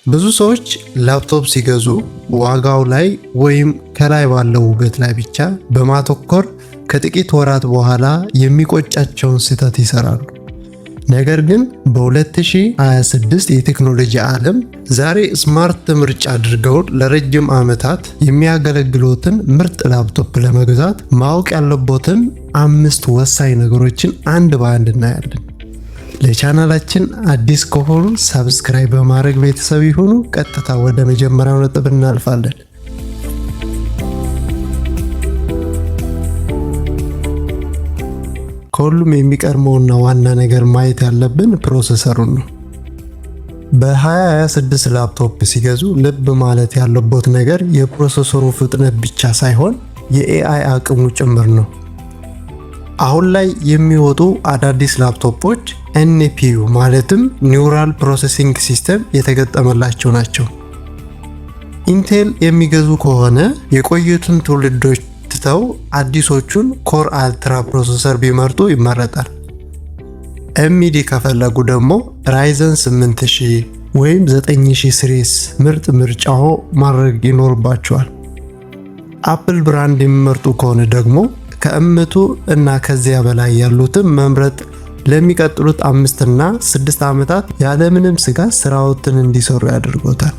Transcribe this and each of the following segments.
ብዙ ሰዎች ላፕቶፕ ሲገዙ ዋጋው ላይ ወይም ከላይ ባለው ውበት ላይ ብቻ በማተኮር ከጥቂት ወራት በኋላ የሚቆጫቸውን ስህተት ይሰራሉ። ነገር ግን በ2026 የቴክኖሎጂ ዓለም ዛሬ ስማርት ምርጫ አድርገው ለረጅም ዓመታት የሚያገለግሉትን ምርጥ ላፕቶፕ ለመግዛት ማወቅ ያለቦትን 5 ወሳኝ ነገሮችን አንድ በአንድ እናያለን። ለቻናላችን አዲስ ከሆኑ ሰብስክራይብ በማድረግ ቤተሰብ ይሁኑ። ቀጥታ ወደ መጀመሪያው ነጥብ እናልፋለን። ከሁሉም የሚቀድመውና ዋና ነገር ማየት ያለብን ፕሮሰሰሩን ነው። በ2026 ላፕቶፕ ሲገዙ ልብ ማለት ያለበት ነገር የፕሮሰሰሩ ፍጥነት ብቻ ሳይሆን የኤአይ አቅሙ ጭምር ነው። አሁን ላይ የሚወጡ አዳዲስ ላፕቶፖች ኤንፒዩ ማለትም ኒውራል ፕሮሰሲንግ ሲስተም የተገጠመላቸው ናቸው። ኢንቴል የሚገዙ ከሆነ የቆዩትን ትውልዶች ትተው አዲሶቹን ኮር አልትራ ፕሮሰሰር ቢመርጡ ይመረጣል። ኤምዲ ከፈለጉ ደግሞ ራይዘን 8000 ወይም 9000 ሲሪስ ምርጥ ምርጫው ማድረግ ይኖርባቸዋል። አፕል ብራንድ የሚመርጡ ከሆነ ደግሞ ከ100 እና ከዚያ በላይ ያሉትን መምረጥ ለሚቀጥሉት 5 እና 6 ዓመታት ያለምንም ስጋት ስራዎትን እንዲሰሩ ያደርጎታል።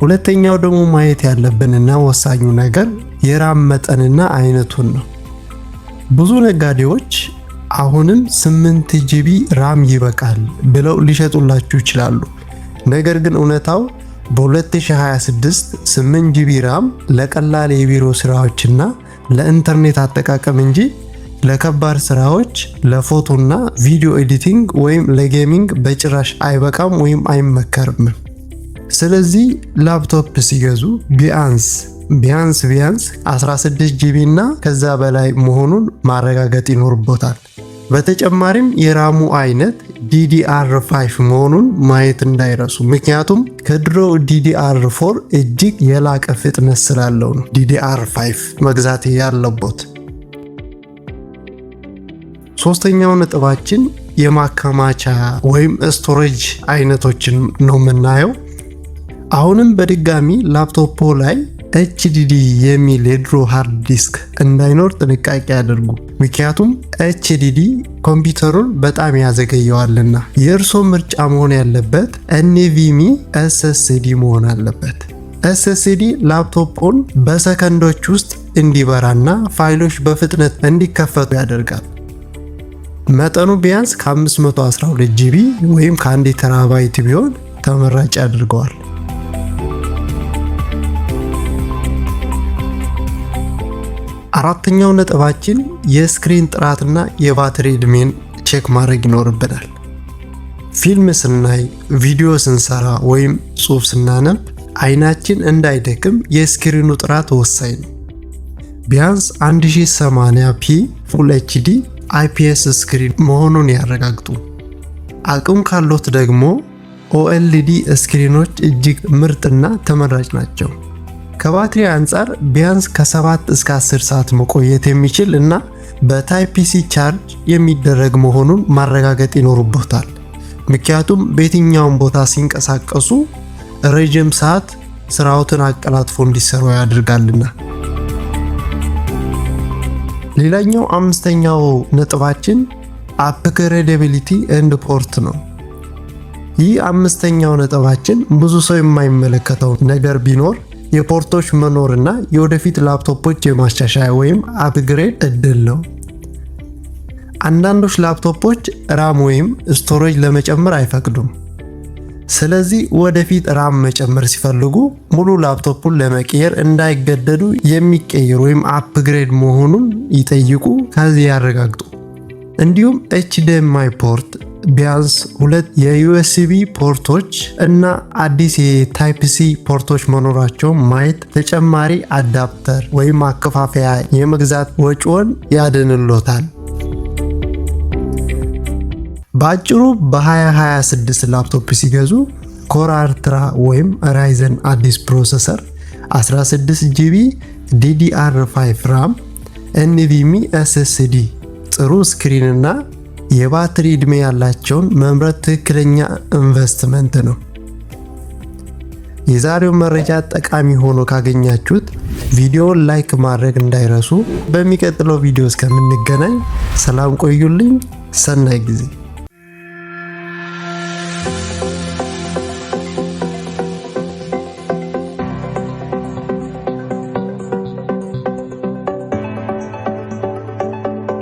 ሁለተኛው ደግሞ ማየት ያለብንና ወሳኙ ነገር የራም መጠንና አይነቱን ነው። ብዙ ነጋዴዎች አሁንም 8 ጂቢ ራም ይበቃል ብለው ሊሸጡላችሁ ይችላሉ። ነገር ግን እውነታው በ2026 8 ጂቢ ራም ለቀላል የቢሮ ስራዎችና ለኢንተርኔት አጠቃቀም እንጂ ለከባድ ስራዎች ለፎቶና ቪዲዮ ኤዲቲንግ ወይም ለጌሚንግ በጭራሽ አይበቃም ወይም አይመከርም። ስለዚህ ላፕቶፕ ሲገዙ ቢያንስ 16 ጂቢ እና ከዛ በላይ መሆኑን ማረጋገጥ ይኖርቦታል። በተጨማሪም የራሙ አይነት DDR5 መሆኑን ማየት እንዳይረሱ፣ ምክንያቱም ከድሮው DDR4 እጅግ የላቀ ፍጥነት ስላለው ነው DDR5 መግዛት ያለቦት። ሶስተኛው ነጥባችን የማከማቻ ወይም ስቶሬጅ አይነቶችን ነው የምናየው። አሁንም በድጋሚ ላፕቶፖ ላይ HDD የሚል የድሮ ሃርድ ዲስክ እንዳይኖር ጥንቃቄ ያደርጉ፣ ምክንያቱም HDD ኮምፒውተሩን በጣም ያዘገየዋልና። የእርሶ ምርጫ መሆን ያለበት NVMe SSD መሆን አለበት። SSD ላፕቶፑን በሰከንዶች ውስጥ እንዲበራና ፋይሎች በፍጥነት እንዲከፈቱ ያደርጋል። መጠኑ ቢያንስ ከ512 ጂቢ ወይም ከ1 ቴራባይት ቢሆን ተመራጭ ያደርገዋል። አራተኛው ነጥባችን የስክሪን ጥራትና የባትሪ ዕድሜን ቼክ ማድረግ ይኖርብናል። ፊልም ስናይ፣ ቪዲዮ ስንሰራ ወይም ጽሑፍ ስናነብ አይናችን እንዳይደክም የስክሪኑ ጥራት ወሳኝ ነው። ቢያንስ 1080p ፉል HD IPS ስክሪን መሆኑን ያረጋግጡ። አቅም ካሎት ደግሞ OLED ስክሪኖች እጅግ ምርጥና ተመራጭ ናቸው። ከባትሪ አንጻር ቢያንስ ከ7 እስከ 10 ሰዓት መቆየት የሚችል እና በታይፕ C ቻርጅ የሚደረግ መሆኑን ማረጋገጥ ይኖርቦታል። ምክንያቱም በየትኛውም ቦታ ሲንቀሳቀሱ ረጅም ሰዓት ስራዎትን አቀላጥፎ እንዲሰሩ ያደርጋልና። ሌላኛው አምስተኛው ነጥባችን አፕግሬዴቢሊቲ ኤንድ ፖርት ነው። ይህ አምስተኛው ነጥባችን ብዙ ሰው የማይመለከተው ነገር ቢኖር የፖርቶች መኖርና የወደፊት ላፕቶፖች የማሻሻያ ወይም አፕግሬድ እድል ነው። አንዳንዶች ላፕቶፖች ራም ወይም ስቶሬጅ ለመጨመር አይፈቅዱም። ስለዚህ ወደፊት ራም መጨመር ሲፈልጉ ሙሉ ላፕቶፑን ለመቀየር እንዳይገደዱ የሚቀየር ወይም አፕግሬድ መሆኑን ይጠይቁ፣ ከዚህ ያረጋግጡ። እንዲሁም HDMI ፖርት ቢያንስ 2 የUSB ፖርቶች እና አዲስ የታይፕ C ፖርቶች መኖራቸውን ማየት ተጨማሪ አዳፕተር ወይም ማከፋፈያ የመግዛት ወጪውን ያድንሎታል። በአጭሩ በ2026 ላፕቶፕ ሲገዙ ኮር አልትራ ወይም ራይዘን አዲስ ፕሮሰሰር፣ 16 ጂቢ DDR5 ራም፣ NVMe SSD፣ ጥሩ ስክሪን እና የባትሪ ዕድሜ ያላቸውን መምረጥ ትክክለኛ ኢንቨስትመንት ነው። የዛሬው መረጃ ጠቃሚ ሆኖ ካገኛችሁት ቪዲዮውን ላይክ ማድረግ እንዳይረሱ። በሚቀጥለው ቪዲዮ እስከምንገናኝ ሰላም ቆዩልኝ። ሰናይ ጊዜ